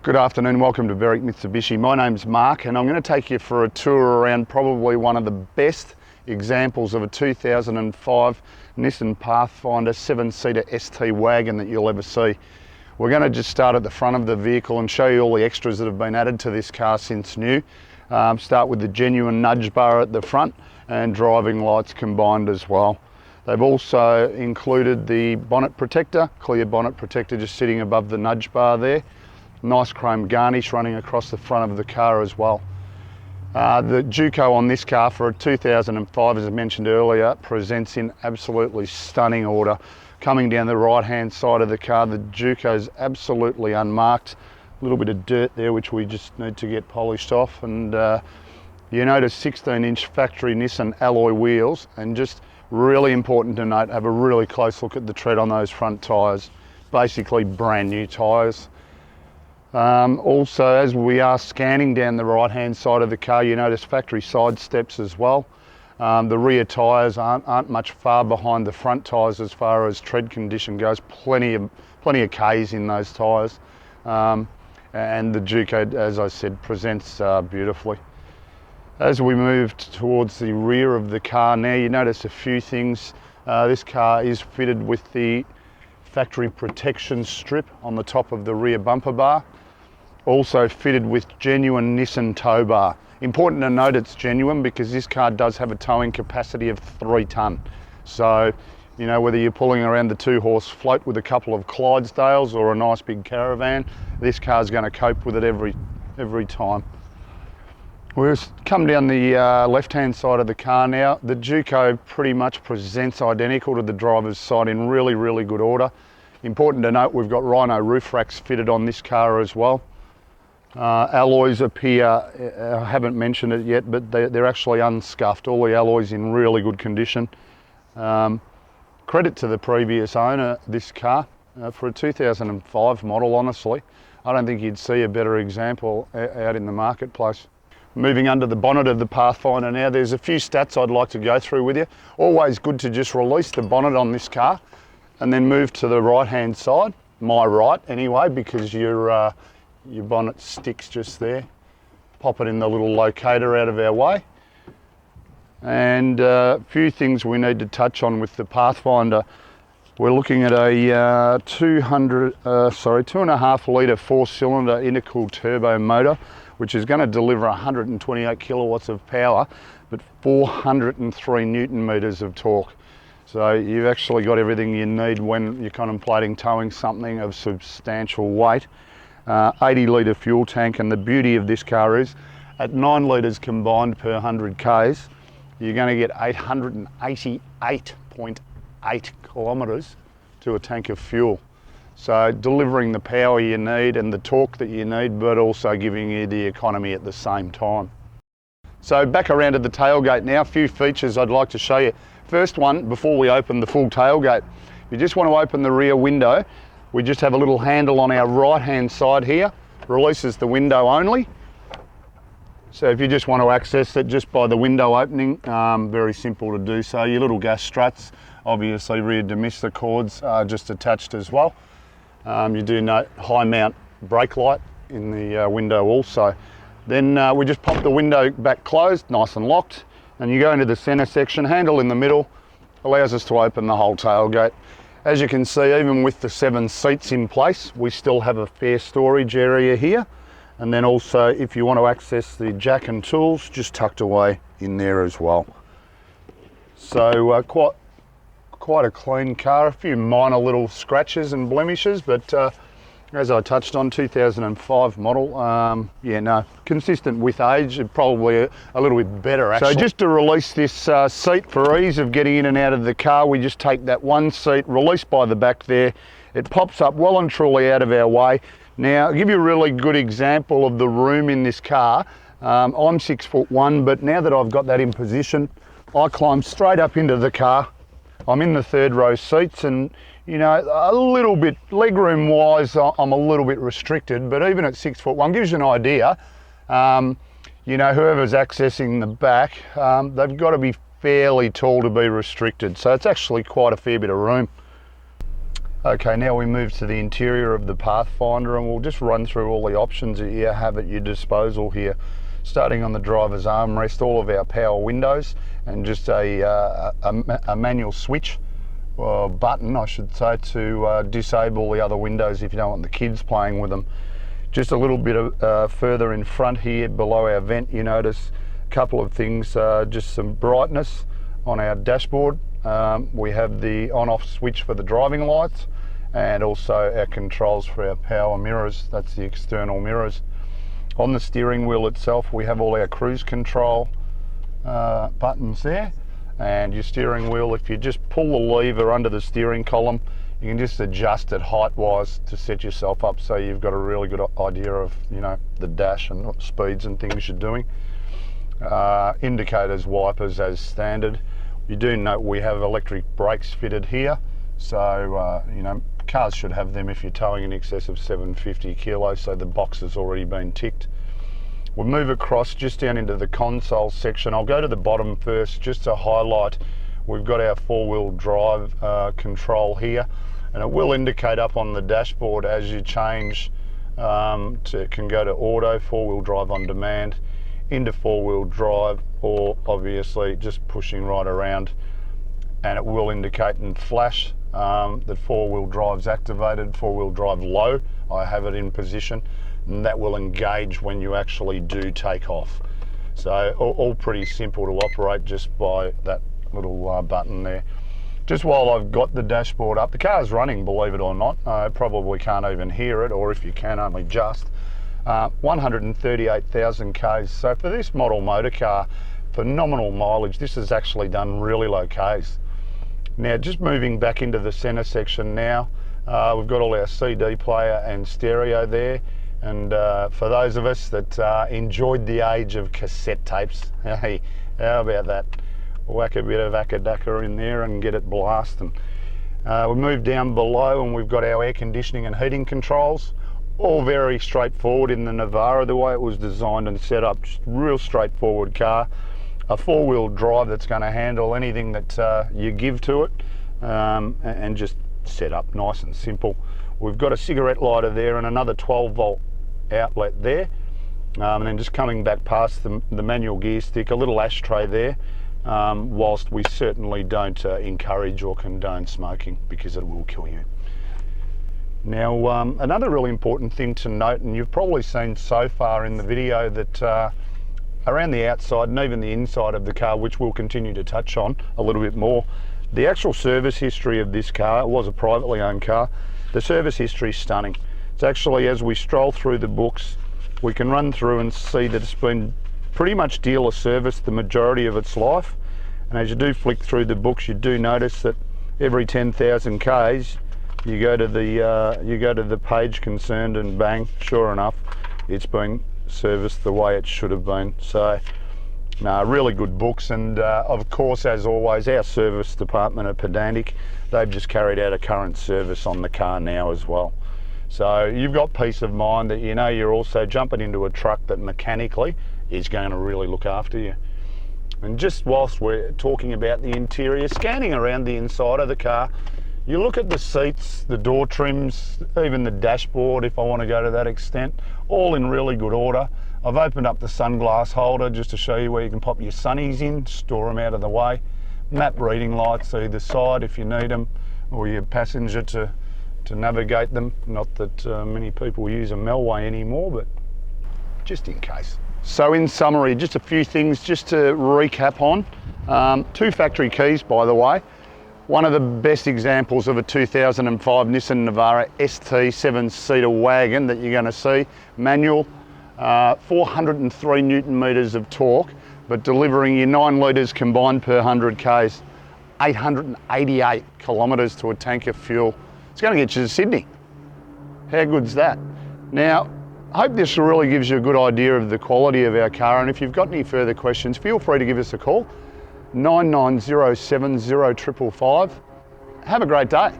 Good afternoon, welcome to Berwick Mitsubishi. My name's Mark and I'm going to take you for a tour around probably one of the best examples of a 2005 Nissan Pathfinder 7-seater ST wagon that you'll ever see. We're going to just start at the front of the vehicle and show you all the extras that have been added to this car since new. Start with the genuine nudge bar at the front and driving lights combined as well. They've also included the bonnet protector, clear bonnet protector just sitting above the nudge bar there. Nice chrome garnish running across the front of the car as well. The Juco on this car for a 2005, as I mentioned earlier, presents in absolutely stunning order. Coming down the right hand side of the car, the Juco is absolutely unmarked. A little bit of dirt there which we just need to get polished off, and you notice 16-inch factory Nissan alloy wheels, and just really important to note, have a really close look at the tread on those front tyres. Basically brand new tyres. Also, as we are scanning down the right hand side of the car, you notice factory side steps as well. The rear tyres aren't much far behind the front tyres as far as tread condition goes. Plenty of Ks in those tyres. And the Juco, as I said, presents beautifully. As we move towards the rear of the car now, you notice a few things. This car is fitted with the factory protection strip on the top of the rear bumper bar. Also fitted with genuine Nissan tow bar. Important to note it's genuine because this car does have a towing capacity of 3 tonne. So, you know, whether you're pulling around the 2-horse float with a couple of Clydesdales or a nice big caravan, this car's going to cope with it every time. We'll come down the left-hand side of the car now. The Juco pretty much presents identical to the driver's side in really, really good order. Important to note, we've got Rhino roof racks fitted on this car as well. Alloys appear, I haven't mentioned it yet, but they're actually unscuffed. All the alloys in really good condition. Credit to the previous owner, this car. For a 2005 model, honestly, I don't think you'd see a better example out in the marketplace. Moving under the bonnet of the Pathfinder now, there's a few stats I'd like to go through with you. Always good to just release the bonnet on this car and then move to the right hand side, my right anyway, because your bonnet sticks just there. Pop it in the little locator out of our way. And a few things we need to touch on with the Pathfinder. We're looking at a 2.5 litre 4-cylinder intercooled turbo motor, which is going to deliver 128 kilowatts of power, but 403 Newton meters of torque. So you've actually got everything you need when you're contemplating towing something of substantial weight. 80 litre fuel tank, and the beauty of this car is at 9 litres combined per 100 Ks, you're going to get 888.8 kilometres to a tank of fuel. So delivering the power you need and the torque that you need, but also giving you the economy at the same time. So back around to the tailgate now, a few features I'd like to show you. First one, before we open the full tailgate, if you just want to open the rear window, we just have a little handle on our right hand side here, releases the window only. So if you just want to access it just by the window opening, very simple to do so. Your little gas struts, obviously rear demister cords are just attached as well. You do note high mount brake light in the window also. Then we just pop the window back closed, nice and locked, and you go into the center section, handle in the middle, allows us to open the whole tailgate. As you can see, even with the 7 seats in place, we still have a fair storage area here. And then also, if you want to access the jack and tools, just tucked away in there as well. So quite a clean car, a few minor little scratches and blemishes, but as I touched on, 2005 model, consistent with age, probably a little bit better actually. So just to release this seat for ease of getting in and out of the car, we just take that one seat, release by the back there, it pops up well and truly out of our way. Now, I'll give you a really good example of the room in this car. I'm 6'1", but now that I've got that in position, I climb straight up into the car. I'm in the 3rd row seats, and you know, a little bit, legroom wise, I'm a little bit restricted, but even at 6'1", gives you an idea. You know, whoever's accessing the back, they've got to be fairly tall to be restricted. So it's actually quite a fair bit of room. Okay, now we move to the interior of the Pathfinder, and we'll just run through all the options that you have at your disposal here. Starting on the driver's armrest, all of our power windows, and just a manual switch, or button I should say, to disable the other windows if you don't want the kids playing with them. Just a little bit of, further in front here below our vent, you notice a couple of things, just some brightness on our dashboard. We have the on-off switch for the driving lights, and also our controls for our power mirrors. That's the external mirrors. On the steering wheel itself, we have all our cruise control buttons there, and your steering wheel, if you just pull the lever under the steering column, you can just adjust it height-wise to set yourself up so you've got a really good idea of, you know, the dash and what speeds and things you're doing. Indicators, wipers as standard. You do note we have electric brakes fitted here, so you know, cars should have them if you're towing in excess of 750 kilos, so the box has already been ticked. We'll move across just down into the console section. I'll go to the bottom first just to highlight we've got our four-wheel drive control here, and it will indicate up on the dashboard as you change can go to auto, four-wheel drive on demand, into four-wheel drive, or obviously just pushing right around, and it will indicate and flash that four-wheel drive's activated, four-wheel drive low, I have it in position, and that will engage when you actually do take off. So all pretty simple to operate just by that little button there. Just while I've got the dashboard up, the car's running, believe it or not. I probably can't even hear it, or if you can, only just. 138,000 Ks. So for this model motor car, for nominal mileage, this has actually done really low Ks. Now just moving back into the center section now, we've got all our CD player and stereo there, and for those of us that enjoyed the age of cassette tapes, hey, how about that? Whack a bit of Akadaka in there and get it blasting. We move down below and we've got our air conditioning and heating controls. All very straightforward in the Navara, the way it was designed and set up. Just real straightforward car. A four-wheel drive that's going to handle anything that you give to it, and just set up nice and simple. We've got a cigarette lighter there and another 12-volt outlet there, and then just coming back past the manual gear stick, a little ashtray there, whilst we certainly don't encourage or condone smoking, because it will kill you. Now another really important thing to note, and you've probably seen so far in the video, that around the outside and even the inside of the car, which we'll continue to touch on a little bit more, the actual service history of this car, it was a privately owned car, the service history is stunning. It's actually, as we stroll through the books, we can run through and see that it's been pretty much dealer serviced the majority of its life. And as you do flick through the books, you do notice that every 10,000 Ks, you go to the page concerned, and bang, sure enough, it's been serviced the way it should have been. So really good books, and of course, as always, our service department are pedantic. They've just carried out a current service on the car now as well. So you've got peace of mind that you know you're also jumping into a truck that mechanically is going to really look after you. And just whilst we're talking about the interior, scanning around the inside of the car, you look at the seats, the door trims, even the dashboard, if I want to go to that extent, all in really good order. I've opened up the sunglass holder just to show you where you can pop your sunnies in, store them out of the way. Map reading lights either side if you need them, or your passenger to navigate them. Not that many people use a Melway anymore, but just in case. So in summary, just a few things just to recap on. 2 factory keys, by the way. One of the best examples of a 2005 Nissan Navara ST 7-seater wagon that you're going to see. Manual, 403 Newton meters of torque, but delivering you 9 litres combined per 100 Ks, 888 kilometres to a tank of fuel. It's going to get you to Sydney. How good's that? Now, I hope this really gives you a good idea of the quality of our car, and if you've got any further questions, feel free to give us a call, 99070555. Have a great day.